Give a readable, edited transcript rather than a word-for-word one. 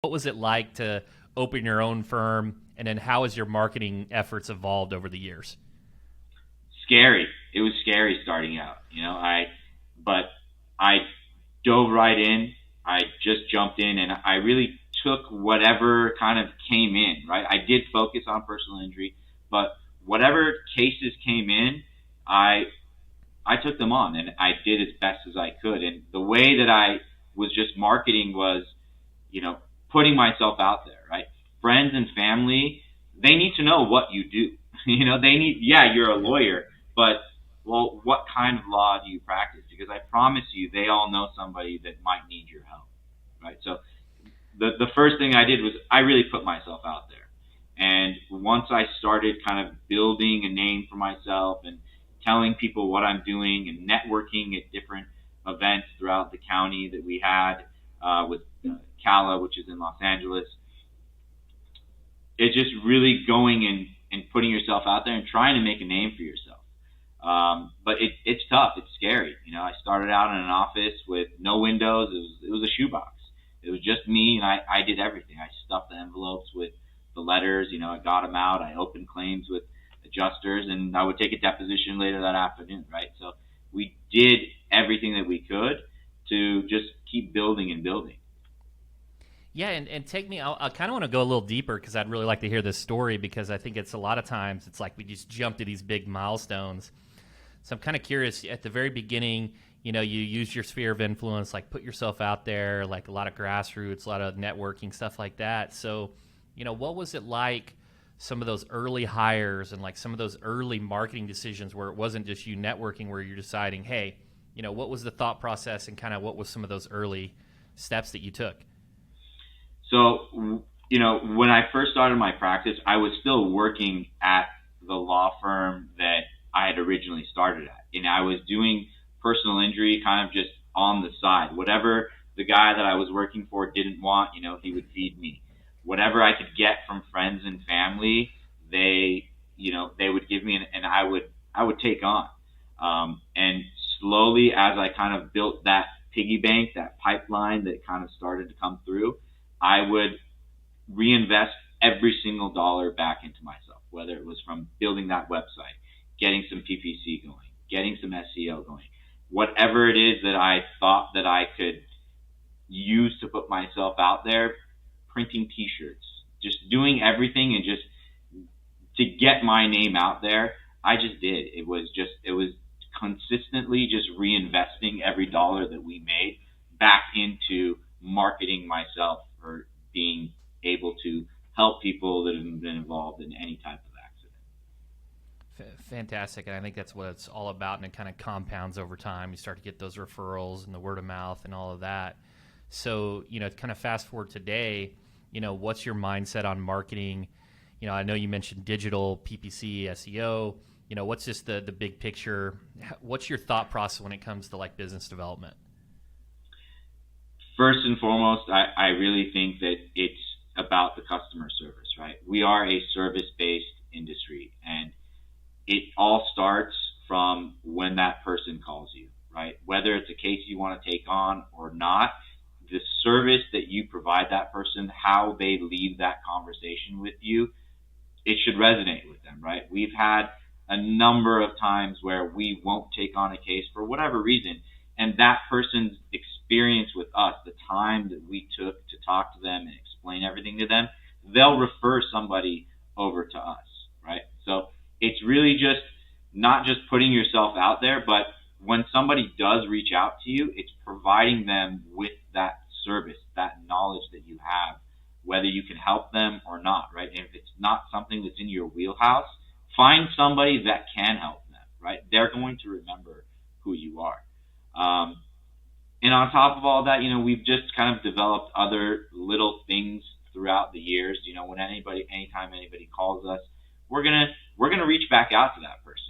What was it like to open your own firm, and then how has your marketing efforts evolved over the years? Scary. It was scary starting out, but I dove right in. I just jumped in and I really took whatever kind of came in, right? I did focus on personal injury, but whatever cases came in, I I took them on and I did as best as I could. And the way that I was just marketing was, you know, putting myself out there, right? Friends and family, they need to know what you do. They need, yeah, you're a lawyer, but well, what kind of law do you practice? Because I promise you, they all know somebody that might need your help, right? So the first thing I did was I really put myself out there. And once I started kind of building a name for myself and telling people what I'm doing and networking at different events throughout the county that we had with CALA, which is in Los Angeles, it's just really going and putting yourself out there and trying to make a name for yourself. But it's tough. It's scary. I started out in an office with no windows. It was a shoebox. It was just me, and I did everything. I stuffed the envelopes with the letters. I got them out. I opened claims with adjusters, and I would take a deposition later that afternoon, right? So we did everything that we could to just keep building and building. Yeah, and take me. I kind of want to go a little deeper because I'd really like to hear this story because I think it's a lot of times it's like we just jump to these big milestones. So I'm kind of curious. At the very beginning, you use your sphere of influence, like put yourself out there, like a lot of grassroots, a lot of networking stuff like that. So, what was it like? Some of those early hires and like some of those early marketing decisions where it wasn't just you networking, where you're deciding, hey, what was the thought process and kind of what was some of those early steps that you took? So, when I first started my practice, I was still working at the law firm that I had originally started at. And I was doing personal injury kind of just on the side. Whatever the guy that I was working for didn't want, he would feed me. Whatever I could get from friends and family, they would give me, and I would take on. And slowly, as I kind of built that piggy bank, that pipeline that kind of started to come through, I would reinvest every single dollar back into myself, whether it was from building that website, getting some PPC going, getting some SEO going, whatever it is that I thought that I could use to put myself out there, printing t-shirts, just doing everything and just to get my name out there. I just did. It was consistently just reinvesting every dollar that we made back into marketing myself or being able to help people that have been involved in any type of accident. Fantastic, and I think that's what it's all about, and it kind of compounds over time. You start to get those referrals and the word of mouth and all of that. So, kind of fast forward today, what's your mindset on marketing? I know you mentioned digital, PPC, SEO. What's just the big picture? What's your thought process when it comes to like business development? First and foremost, I really think that it's about the customer service, right? We are a service-based industry, and it all starts from when that person calls you, right? Whether it's a case you want to take on or not, the service that you provide that person, how they leave that conversation with you, it should resonate with them, right? We've had a number of times where we won't take on a case for whatever reason, and that person's experience with us, the time that we took to talk to them and explain everything to them, they'll refer somebody over to us, right? So it's really just not just putting yourself out there, but when somebody does reach out to you, it's providing them with that service, that knowledge that you have, whether you can help them or not, right? And if it's not something that's in your wheelhouse, find somebody that can help them, right? They're going to remember who you are. And on top of all that, we've just kind of developed other little things throughout the years. Anytime anybody calls us, we're gonna reach back out to that person.